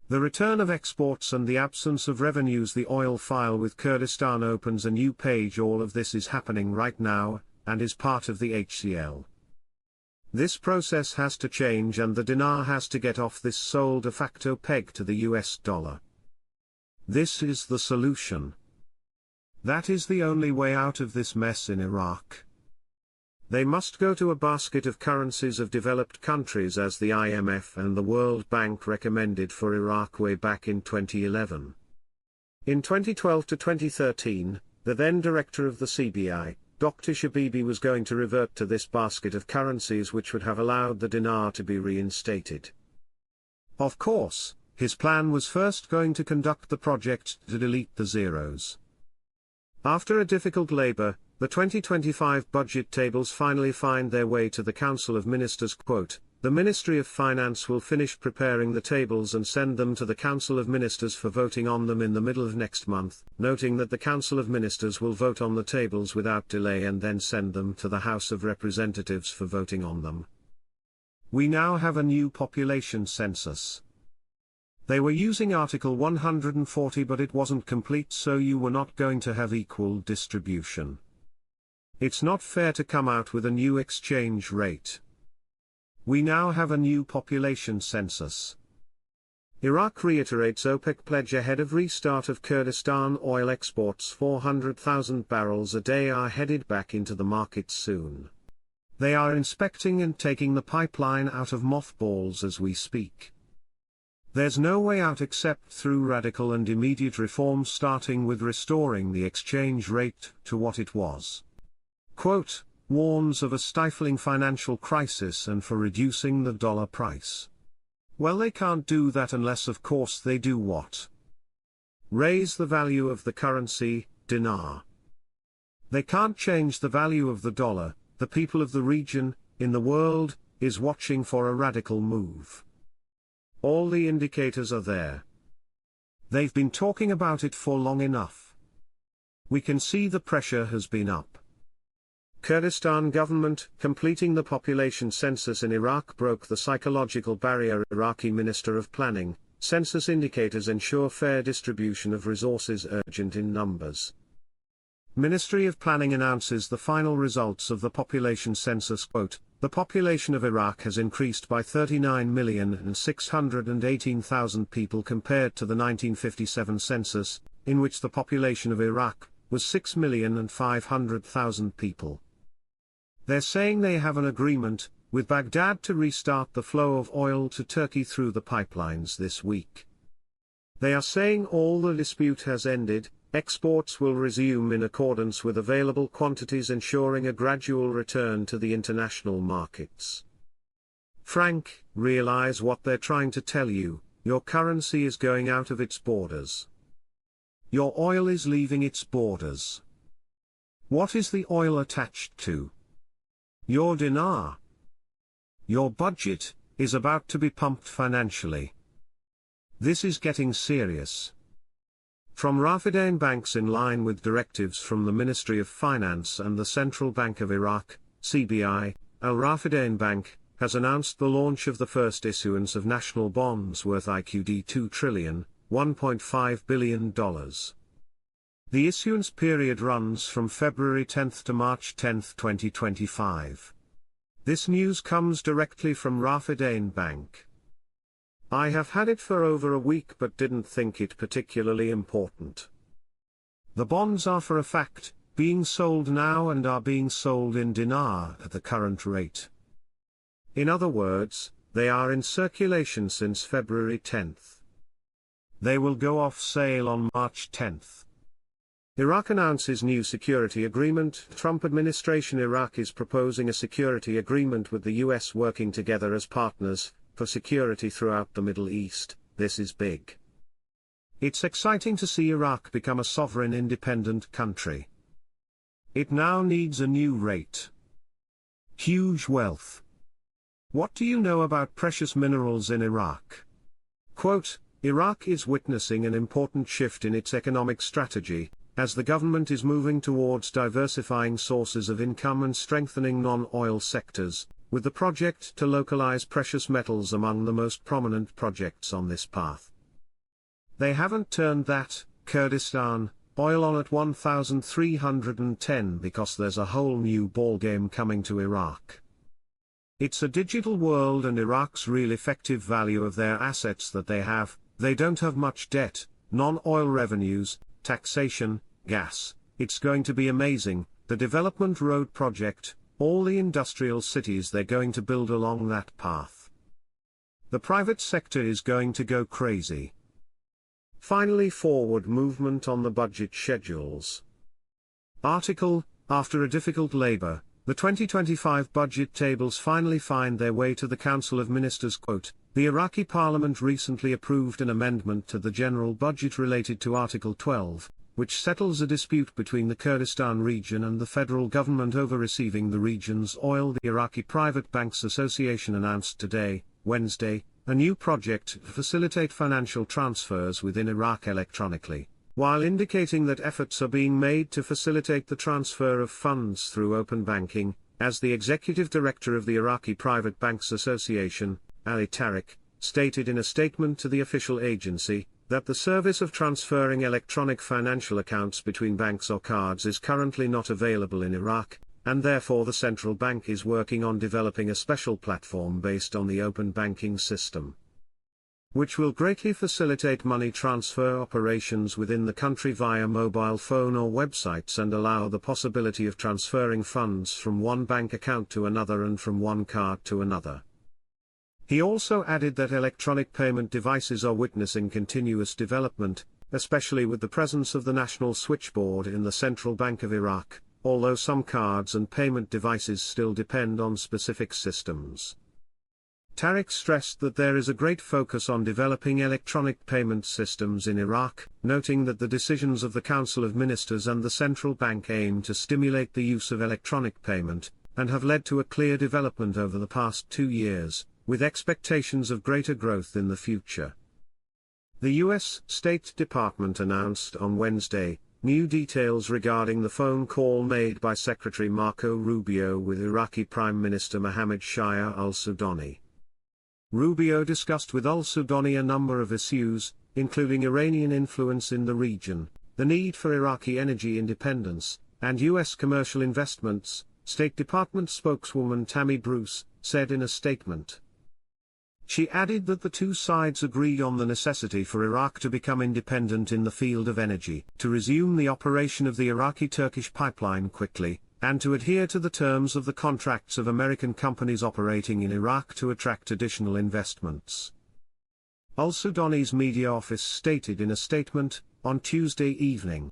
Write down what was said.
The return of exports and the absence of revenues. The oil file with Kurdistan opens a new page. All of this is happening right now, and is part of the HCL. This process has to change, and the dinar has to get off this sole de facto peg to the US dollar. This is the solution. That is the only way out of this mess in Iraq. They must go to a basket of currencies of developed countries, as the IMF and the World Bank recommended for Iraq way back in 2011. In 2012 to 2013, the then director of the CBI, Dr. Shabibi, was going to revert to this basket of currencies, which would have allowed the dinar to be reinstated. Of course, his plan was first going to conduct the project to delete the zeros. After a difficult labor, the 2025 budget tables finally find their way to the Council of Ministers. Quote, "The Ministry of Finance will finish preparing the tables and send them to the Council of Ministers for voting on them in the middle of next month," noting that the Council of Ministers will vote on the tables without delay and then send them to the House of Representatives for voting on them. We now have a new population census. They were using Article 140, but it wasn't complete, so you were not going to have equal distribution. It's not fair to come out with a new exchange rate. We now have a new population census. Iraq reiterates OPEC pledge ahead of restart of Kurdistan oil exports. 400,000 barrels a day are headed back into the market soon. They are inspecting and taking the pipeline out of mothballs as we speak. There's no way out except through radical and immediate reforms, starting with restoring the exchange rate to what it was. Quote, warns of a stifling financial crisis and for reducing the dollar price. Well, they can't do that unless, of course, they do what? Raise the value of the currency, dinar. They can't change the value of the dollar. The people of the region, in the world, is watching for a radical move. All the indicators are there. They've been talking about it for long enough. We can see the pressure has been up. Kurdistan government completing the population census in Iraq broke the psychological barrier. Iraqi Minister of Planning, census indicators ensure fair distribution of resources, urgent in numbers. Ministry of Planning announces the final results of the population census. Quote, the population of Iraq has increased by 39,618,000 people compared to the 1957 census, in which the population of Iraq was 6,500,000 people. They're saying they have an agreement with Baghdad to restart the flow of oil to Turkey through the pipelines this week. They are saying all the dispute has ended. Exports will resume in accordance with available quantities, ensuring a gradual return to the international markets. Frank, realize what they're trying to tell you: your currency is going out of its borders. Your oil is leaving its borders. What is the oil attached to? Your dinar. Your budget is about to be pumped financially. This is getting serious. From Rafidane banks, in line with directives from the Ministry of Finance and the Central Bank of Iraq, CBI, Al Rafidane Bank has announced the launch of the first issuance of national bonds worth IQD $2 trillion, $1.5 billion. The issuance period runs from February 10 to March 10, 2025. This news comes directly from Rafidane Bank. I have had it for over a week but didn't think it particularly important. The bonds are for a fact being sold now and are being sold in dinar at the current rate. In other words, they are in circulation since February 10. They will go off sale on March 10. Iraq announces new security agreement. Trump administration. Iraq is proposing a security agreement with the US, working together as partners for security throughout the Middle East. This is big. It's exciting to see Iraq become a sovereign, independent country. It now needs a new rate. Huge wealth. What do you know about precious minerals in Iraq? Quote, Iraq is witnessing an important shift in its economic strategy, as the government is moving towards diversifying sources of income and strengthening non-oil sectors, with the project to localize precious metals among the most prominent projects on this path. They haven't turned that, Kurdistan, oil on at 1,310 because there's a whole new ballgame coming to Iraq. It's a digital world, and Iraq's real effective value of their assets that they don't have much debt, non-oil revenues, taxation, gas. It's going to be amazing, the development road project, all the industrial cities they're going to build along that path. The private sector is going to go crazy. Finally, forward movement on the budget schedules. Article: After a difficult labor, the 2025 budget tables finally find their way to the Council of Ministers. Quote, the Iraqi Parliament recently approved an amendment to the general budget related to Article 12, which settles a dispute between the Kurdistan region and the federal government over receiving the region's oil. The Iraqi Private Banks Association announced today, Wednesday, a new project to facilitate financial transfers within Iraq electronically, while indicating that efforts are being made to facilitate the transfer of funds through open banking. As the executive director of the Iraqi Private Banks Association, Ali Tariq, stated in a statement to the official agency, that the service of transferring electronic financial accounts between banks or cards is currently not available in Iraq, and therefore the central bank is working on developing a special platform based on the open banking system, which will greatly facilitate money transfer operations within the country via mobile phone or websites and allow the possibility of transferring funds from one bank account to another and from one card to another. He also added that electronic payment devices are witnessing continuous development, especially with the presence of the National Switchboard in the Central Bank of Iraq, although some cards and payment devices still depend on specific systems. Tariq stressed that there is a great focus on developing electronic payment systems in Iraq, noting that the decisions of the Council of Ministers and the Central Bank aim to stimulate the use of electronic payment, and have led to a clear development over the past 2 years, with expectations of greater growth in the future. The U.S. State Department announced on Wednesday new details regarding the phone call made by Secretary Marco Rubio with Iraqi Prime Minister Mohammed Shia al-Sudani. Rubio discussed with al-Sudani a number of issues, including Iranian influence in the region, the need for Iraqi energy independence, and U.S. commercial investments, State Department spokeswoman Tammy Bruce said in a statement. She added that the two sides agreed on the necessity for Iraq to become independent in the field of energy, to resume the operation of the Iraqi-Turkish pipeline quickly, and to adhere to the terms of the contracts of American companies operating in Iraq to attract additional investments. Al-Sudani's media office stated in a statement, on Tuesday evening,